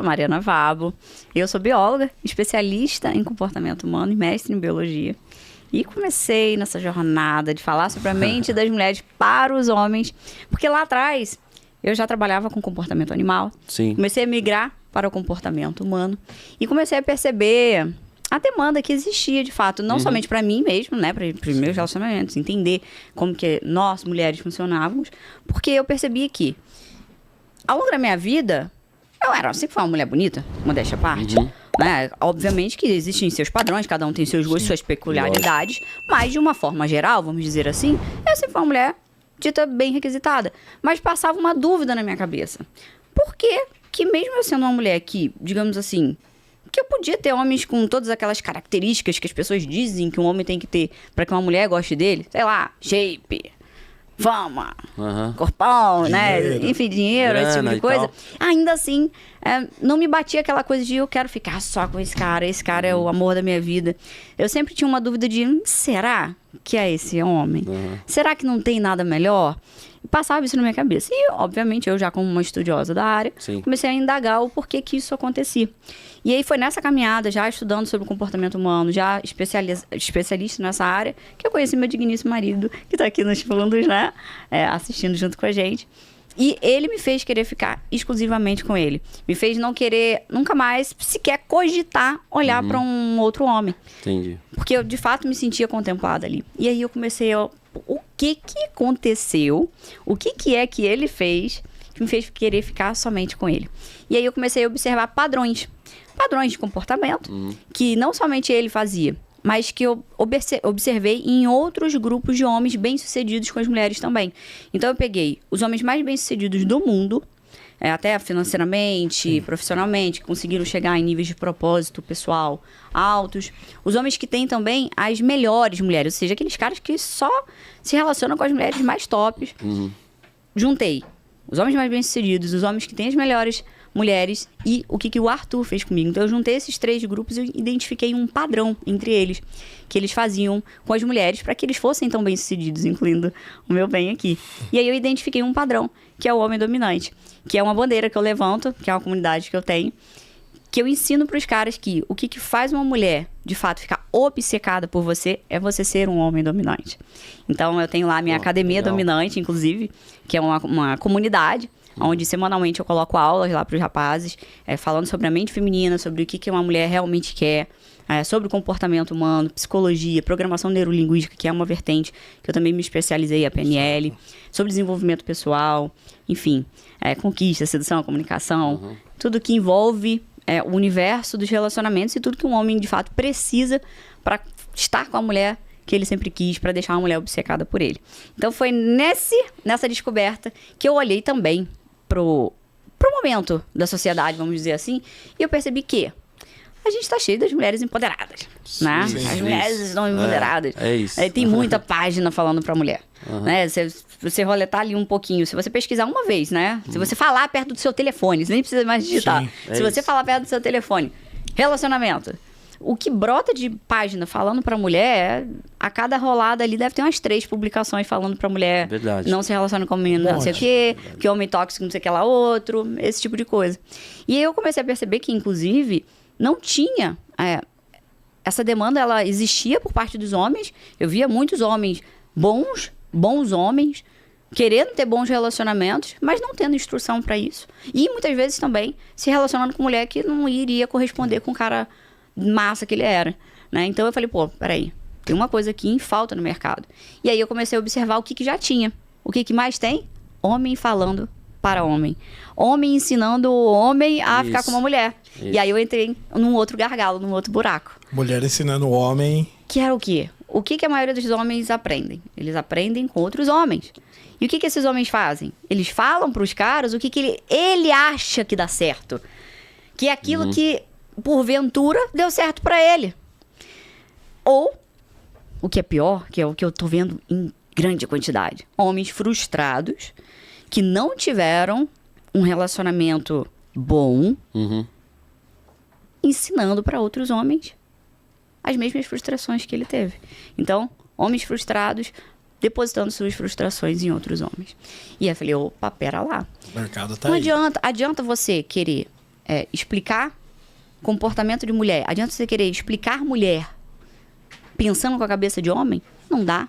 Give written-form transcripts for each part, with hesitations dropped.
Mariana Vabo. Eu sou bióloga, especialista em comportamento humano e mestre em biologia. E comecei nessa jornada de falar sobre a mente das mulheres para os homens. Porque lá atrás, eu já trabalhava com comportamento animal. Sim. Comecei a migrar para o comportamento humano. E comecei a perceber a demanda que existia, de fato. Não somente para mim mesmo, né? Para os meus relacionamentos. Entender como que nós, mulheres, funcionávamos. Porque eu percebi que, ao longo da minha vida, eu sempre fui uma mulher bonita, modéstia à parte. Né? Obviamente que existem seus padrões, cada um tem seus gostos, suas peculiaridades, mas de uma forma geral, vamos dizer assim, eu sempre fui uma mulher dita bem requisitada. Mas passava uma dúvida na minha cabeça. Por que mesmo eu sendo uma mulher que, digamos assim, que eu podia ter homens com todas aquelas características que as pessoas dizem que um homem tem que ter para que uma mulher goste dele, sei lá, shape, fama, corpão, né? Enfim, dinheiro, esse tipo de coisa. Ainda assim, não me batia aquela coisa de eu quero ficar só com esse cara é o amor da minha vida. Eu sempre tinha uma dúvida de, será que é esse homem? Será que não tem nada melhor? E passava isso na minha cabeça. E, obviamente, eu já como uma estudiosa da área, comecei a indagar o porquê que isso acontecia. E aí foi nessa caminhada, já estudando sobre o comportamento humano, já especialista nessa área, que eu conheci meu digníssimo marido, que está aqui nos fundos, né? Assistindo junto com a gente. E ele me fez querer ficar exclusivamente com ele. Me fez não querer nunca mais sequer cogitar olhar para um outro homem. Entendi. Porque eu, de fato, me sentia contemplada ali. E aí eu comecei a... O que aconteceu? O que é que ele fez que me fez querer ficar somente com ele? E aí eu comecei a observar padrões de comportamento que não somente ele fazia, mas que eu observei em outros grupos de homens bem-sucedidos com as mulheres também. Então eu peguei os homens mais bem-sucedidos do mundo, até financeiramente, profissionalmente, que conseguiram chegar em níveis de propósito pessoal altos. Os homens que têm também as melhores mulheres, ou seja, aqueles caras que só se relacionam com as mulheres mais tops. Juntei os homens mais bem-sucedidos, os homens que têm as melhores mulheres e o que o Arthur fez comigo. Então eu juntei esses 3 grupos e identifiquei um padrão entre eles, que eles faziam com as mulheres para que eles fossem tão bem-sucedidos, incluindo o meu bem aqui. E aí eu identifiquei um padrão, que é o homem dominante, que é uma bandeira que eu levanto, que é uma comunidade que eu tenho, que eu ensino para os caras que o que faz uma mulher, de fato, ficar obcecada por você é você ser um homem dominante. Então eu tenho lá a minha academia dominante, inclusive, que é uma comunidade, onde semanalmente eu coloco aulas lá para os rapazes, falando sobre a mente feminina, sobre o que uma mulher realmente quer, sobre o comportamento humano, psicologia, programação neurolinguística, que é uma vertente que eu também me especializei, a PNL, sobre desenvolvimento pessoal, enfim, conquista, sedução, comunicação, tudo que envolve o universo dos relacionamentos e tudo que um homem, de fato, precisa para estar com a mulher que ele sempre quis, para deixar uma mulher obcecada por ele. Então foi nessa descoberta que eu olhei também pro momento da sociedade, vamos dizer assim, e eu percebi que a gente está cheio das mulheres empoderadas, né? As mulheres estão empoderadas. É isso. Tem muita página falando pra mulher, né? Você roletar ali um pouquinho, se você pesquisar uma vez, né? Se você falar perto do seu telefone, você nem precisa mais digitar. Se você falar perto do seu telefone, relacionamento, o que brota de página falando pra mulher, a cada rolada ali deve ter umas 3 publicações falando pra mulher não se relaciona com menino, não sei o quê, que homem tóxico, não sei o que lá outro, esse tipo de coisa. E aí eu comecei a perceber que, inclusive, não tinha... essa demanda, ela existia por parte dos homens. Eu via muitos homens bons homens, querendo ter bons relacionamentos, mas não tendo instrução pra isso. E muitas vezes também se relacionando com mulher que não iria corresponder com o cara massa que ele era, né? Então eu falei, peraí, tem uma coisa aqui em falta no mercado. E aí eu comecei a observar o que já tinha. O que mais tem? Homem falando para homem. Homem ensinando o homem a ficar com uma mulher. E aí eu entrei num outro gargalo, num outro buraco. Mulher ensinando o homem... Que era o quê? O que a maioria dos homens aprendem? Eles aprendem com outros homens. E o que esses homens fazem? Eles falam para os caras o que ele acha que dá certo. Que é aquilo que, porventura, deu certo para ele. Ou, o que é pior, que é o que eu tô vendo em grande quantidade. Homens frustrados que não tiveram um relacionamento bom, ensinando para outros homens as mesmas frustrações que ele teve. Então, homens frustrados depositando suas frustrações em outros homens. E aí eu falei, opa, pera lá. O mercado tá não aí. adianta você querer explicar comportamento de mulher. Adianta você querer explicar mulher pensando com a cabeça de homem? Não dá.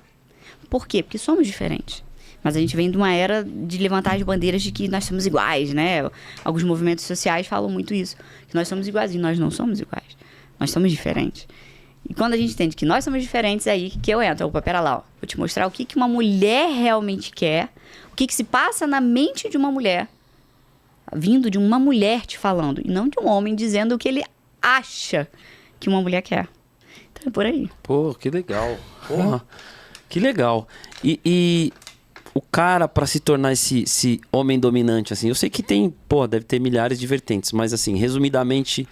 Por quê? Porque somos diferentes. Mas a gente vem de uma era de levantar as bandeiras de que nós somos iguais, né? Alguns movimentos sociais falam muito isso. Que nós somos iguais e nós não somos iguais. Nós somos diferentes. E quando a gente entende que nós somos diferentes, é aí que eu entro. Opa, pera lá, ó. Vou te mostrar o que uma mulher realmente quer. O que se passa na mente de uma mulher. Vindo de uma mulher te falando. E não de um homem dizendo o que ele acha que uma mulher quer. Então é por aí. Pô, que legal. Porra, que legal. E o cara, pra se tornar esse homem dominante, assim, eu sei que tem, deve ter milhares de vertentes, mas assim, resumidamente,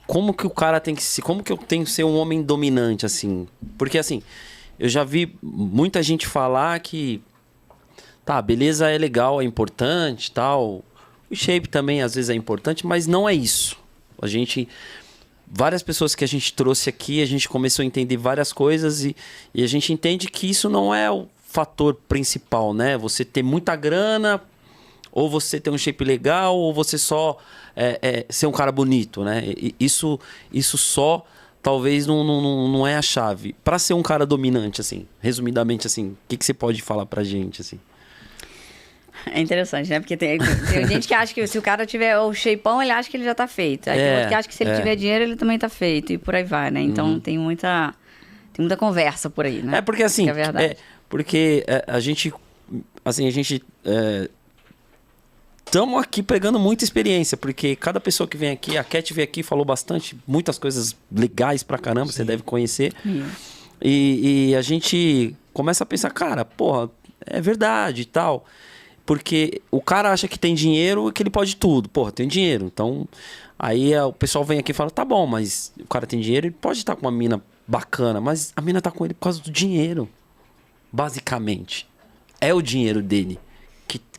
como que o cara tem que se... Como que eu tenho que ser um homem dominante, assim? Porque, assim, eu já vi muita gente falar que... Tá, beleza é legal, é importante, tal. O shape também, às vezes, é importante, mas não é isso. Várias pessoas que a gente trouxe aqui, a gente começou a entender várias coisas e a gente entende que isso não é o fator principal, né? Você ter muita grana, ou você ter um shape legal, ou você só ser um cara bonito, né? Isso só talvez não é a chave. Para ser um cara dominante, assim, resumidamente, assim, o que você pode falar pra gente, assim? É interessante, né? Porque tem gente que acha que se o cara tiver o shapeão, ele acha que ele já tá feito. Aí tem outro que acha que se ele tiver dinheiro, ele também tá feito. E por aí vai, né? Então tem muita conversa por aí, né? É porque assim, é verdade. Porque a gente estamos aqui pegando muita experiência, porque cada pessoa que vem aqui, a Cat veio aqui, falou muitas coisas legais pra caramba, você deve conhecer. E a gente começa a pensar, cara, porra, é verdade e tal. Porque o cara acha que tem dinheiro e que ele pode tudo. Porra, tem dinheiro. Então, aí o pessoal vem aqui e fala, tá bom, mas o cara tem dinheiro, ele pode estar com uma mina bacana, mas a mina tá com ele por causa do dinheiro. Basicamente. É o dinheiro dele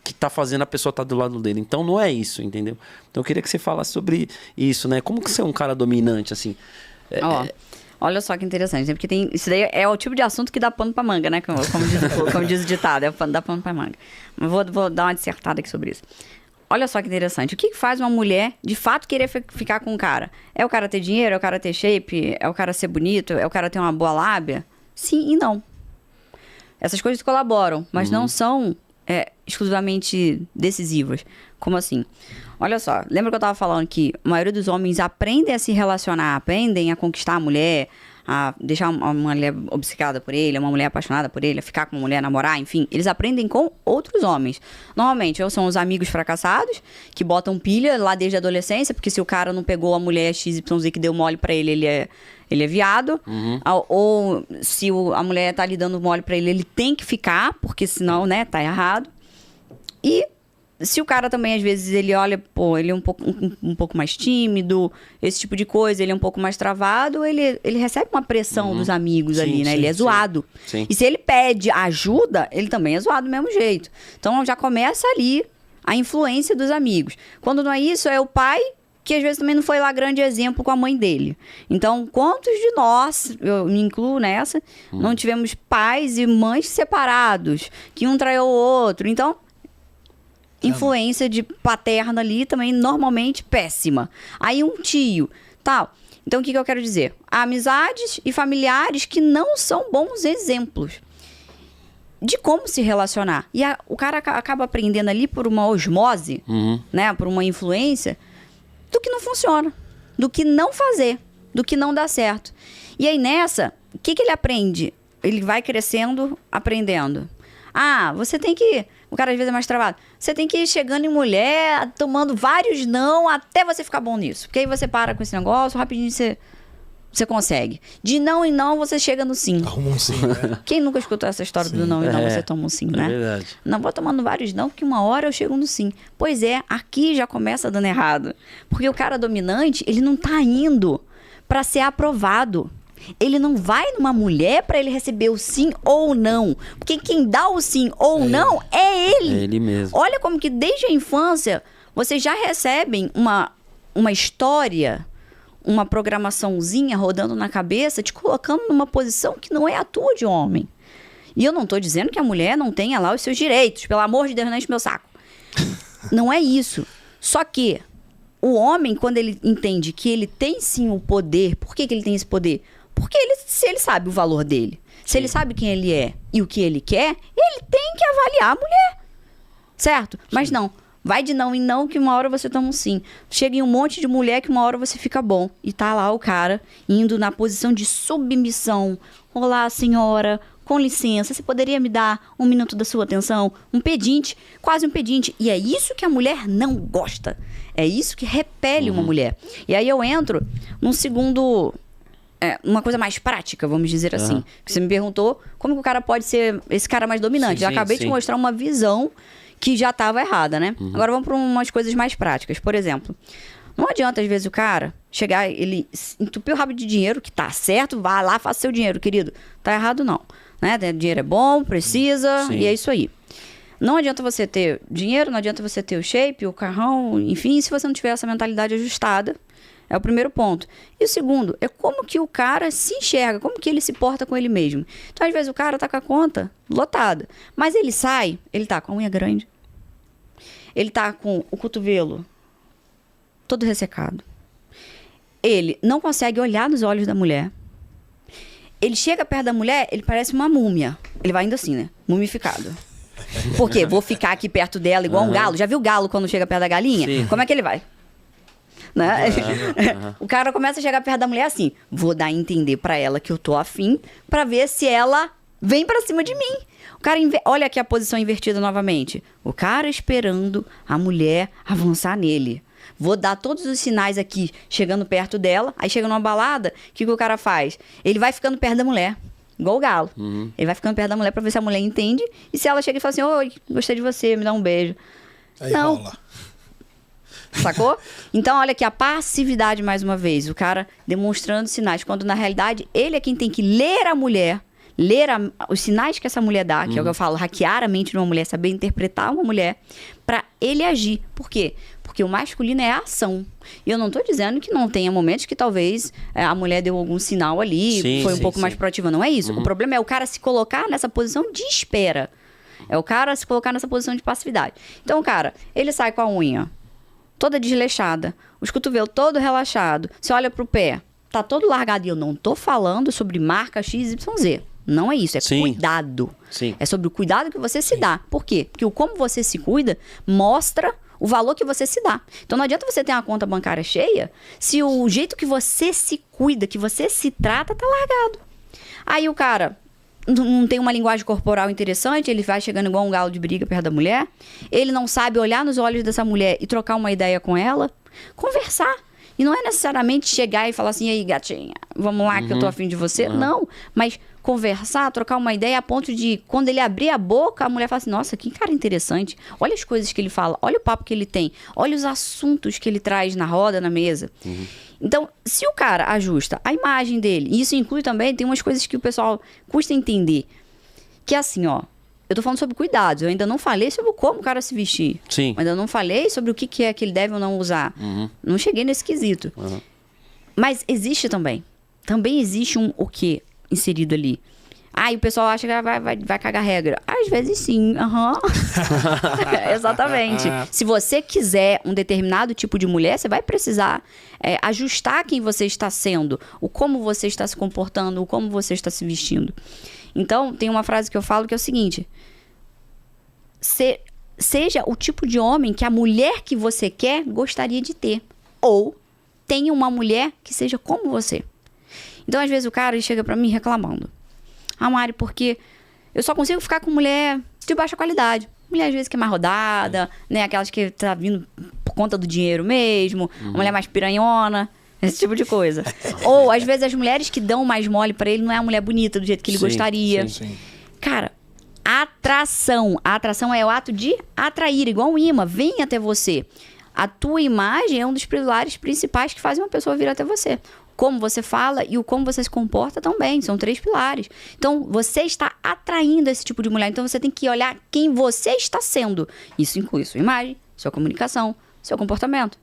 que tá fazendo a pessoa estar do lado dele. Então, não é isso, entendeu? Então, eu queria que você falasse sobre isso, né? Como que você é um cara dominante, assim? Olha só que interessante, né? Porque isso daí é o tipo de assunto que dá pano pra manga, né? Como diz o ditado, dá pano pra manga. Mas vou dar uma dissertada aqui sobre isso. Olha só que interessante. O que faz uma mulher, de fato, querer ficar com um cara? É o cara ter dinheiro? É o cara ter shape? É o cara ser bonito? É o cara ter uma boa lábia? Sim e não. Essas coisas colaboram, mas não são exclusivamente decisivas. Como assim? Olha só, lembra que eu tava falando que a maioria dos homens aprendem a se relacionar, aprendem a conquistar a mulher, a deixar uma mulher obcecada por ele, uma mulher apaixonada por ele, a ficar com uma mulher, namorar, enfim. Eles aprendem com outros homens. Normalmente, ou são os amigos fracassados, que botam pilha lá desde a adolescência, porque se o cara não pegou a mulher XYZ que deu mole pra ele, ele é viado. Ou se a mulher tá lhe dando mole pra ele tem que ficar, porque senão, né, tá errado. E se o cara também, às vezes, ele olha, ele é um pouco mais tímido, esse tipo de coisa, ele é um pouco mais travado, ele recebe uma pressão dos amigos ali, né? Ele é zoado. Sim. E se ele pede ajuda, ele também é zoado do mesmo jeito. Então, já começa ali a influência dos amigos. Quando não é isso, é o pai, que às vezes também não foi lá grande exemplo com a mãe dele. Então, quantos de nós, eu me incluo nessa, não tivemos pais e mães separados, que um traiu o outro? Então, influência de paterna ali também normalmente péssima. Aí um tio, tal. Então o que eu quero dizer? Amizades e familiares que não são bons exemplos de como se relacionar. E o cara acaba aprendendo ali por uma osmose, né? Por uma influência do que não funciona, do que não fazer, do que não dá certo. E aí nessa, o que ele aprende? Ele vai crescendo, aprendendo. Você tem que... O cara às vezes é mais travado. Você tem que ir chegando em mulher, tomando vários não, até você ficar bom nisso. Porque aí você para com esse negócio, rapidinho você consegue. De não em não, você chega no sim. Arruma um sim, né? Quem nunca escutou essa história do não e não, você toma um sim, né? É verdade. Não vou tomando vários não, porque uma hora eu chego no sim. Pois é, aqui já começa dando errado. Porque o cara dominante, ele não tá indo pra ser aprovado. Ele não vai numa mulher pra ele receber o sim ou não. Porque quem dá o sim ou não é ele. É ele mesmo. Olha como que desde a infância vocês já recebem uma história, uma programaçãozinha rodando na cabeça, te colocando numa posição que não é a tua de homem. E eu não tô dizendo que a mulher não tenha lá os seus direitos. Pelo amor de Deus, não enche meu saco. Não é isso. Só que o homem, quando ele entende que ele tem sim o poder, por que ele tem esse poder? Porque se ele sabe o valor dele, se ele sabe quem ele é e o que ele quer, ele tem que avaliar a mulher. Certo? Sim. Mas não. Vai de não em não, que uma hora você toma um sim. Chega em um monte de mulher que uma hora você fica bom. E tá lá o cara indo na posição de submissão. Olá, senhora, com licença, você poderia me dar 1 minuto da sua atenção? Um pedinte, quase um pedinte. E é isso que a mulher não gosta. É isso que repele uma mulher. E aí eu entro num segundo... uma coisa mais prática, vamos dizer assim. Você me perguntou como que o cara pode ser esse cara mais dominante. Eu acabei de mostrar uma visão que já estava errada, né? Agora vamos para umas coisas mais práticas. Por exemplo, não adianta às vezes o cara chegar, ele entupir o rabo de dinheiro, que tá certo, vá lá, faça seu dinheiro, querido. Tá errado não, né? Dinheiro é bom, precisa, e é isso aí. Não adianta você ter dinheiro, não adianta você ter o shape, o carrão, enfim, se você não tiver essa mentalidade ajustada. É o primeiro ponto. E o segundo é como que o cara se enxerga, como que ele se porta com ele mesmo. Então, às vezes, o cara tá com a conta lotada, mas ele sai, ele tá com a unha grande, ele tá com o cotovelo todo ressecado. Ele não consegue olhar nos olhos da mulher. Ele chega perto da mulher, ele parece uma múmia. Ele vai indo assim, né? Mumificado. Por quê? Vou ficar aqui perto dela igual um galo. Já viu o galo quando chega perto da galinha? Sim. Como é que ele vai? Né? O cara começa a chegar perto da mulher assim, vou dar a entender pra ela que eu tô afim, pra ver se ela vem pra cima de mim. O cara olha aqui a posição invertida novamente. O cara esperando a mulher avançar nele. Vou dar todos os sinais aqui, chegando perto dela. Aí chega numa balada, o que o cara faz? Ele vai ficando perto da mulher, igual o galo. Ele vai ficando perto da mulher pra ver se a mulher entende. E se ela chega e fala assim, oi, gostei de você, me dá um beijo. Aí não. rola. Sacou? Então, olha aqui, a passividade, mais uma vez. O cara demonstrando sinais, quando na realidade ele é quem tem que ler a mulher, ler os sinais que essa mulher dá, que é o que eu falo, hackear a mente de uma mulher, saber interpretar uma mulher, pra ele agir. Por quê? Porque o masculino é a ação. E eu não tô dizendo que não tenha momentos que talvez a mulher deu algum sinal ali, foi um pouco mais proativa. Não é isso. O problema é o cara se colocar nessa posição de espera. É o cara se colocar nessa posição de passividade. Então, cara, ele sai com a unha toda desleixada, os cotovelos todo relaxado, você olha pro pé, tá todo largado, e eu não tô falando sobre marca XYZ, não é isso, é cuidado. É sobre o cuidado que você se dá. Por quê? Porque o como você se cuida mostra o valor que você se dá. Então não adianta você ter uma conta bancária cheia se o jeito que você se cuida, que você se trata, tá largado. Aí o cara não tem uma linguagem corporal interessante, ele vai chegando igual um galo de briga perto da mulher, ele não sabe olhar nos olhos dessa mulher e trocar uma ideia com ela, conversar. E não é necessariamente chegar e falar assim, e aí, gatinha, vamos lá que eu tô afim de você. Não, mas conversar, trocar uma ideia a ponto de, quando ele abrir a boca, a mulher fala assim, nossa, que cara interessante. Olha as coisas que ele fala, olha o papo que ele tem, olha os assuntos que ele traz na roda, na mesa. Então, se o cara ajusta a imagem dele, e isso inclui também, tem umas coisas que o pessoal custa entender, que é assim, ó, eu tô falando sobre cuidados, eu ainda não falei sobre como o cara se vestir. Sim. Ainda não falei sobre o que é que ele deve ou não usar. Não cheguei nesse quesito. Mas existe também. Também existe um o quê inserido ali. Ah, e o pessoal acha que vai cagar regra. Às vezes sim, exatamente. Se você quiser um determinado tipo de mulher, você vai precisar ajustar quem você está sendo, o como você está se comportando, o como você está se vestindo. Então, tem uma frase que eu falo que é o seguinte: seja o tipo de homem que a mulher que você quer gostaria de ter. Ou tenha uma mulher que seja como você. Então, às vezes, o cara chega pra mim reclamando. Ah, Mari, porque eu só consigo ficar com mulher de baixa qualidade. Mulher, às vezes, que é mais rodada, né? Aquelas que tá vindo por conta do dinheiro mesmo. Uma mulher mais piranhona. Esse tipo de coisa. Ou, às vezes, as mulheres que dão mais mole pra ele não é a mulher bonita do jeito que ele gostaria. Sim. Cara, atração. A atração é o ato de atrair, igual um imã. Vem até você. A tua imagem é um dos pilares principais que fazem uma pessoa vir até você. Como você fala e o como você se comporta também. São 3 pilares. Então, você está atraindo esse tipo de mulher. Então, você tem que olhar quem você está sendo. Isso inclui sua imagem, sua comunicação, seu comportamento.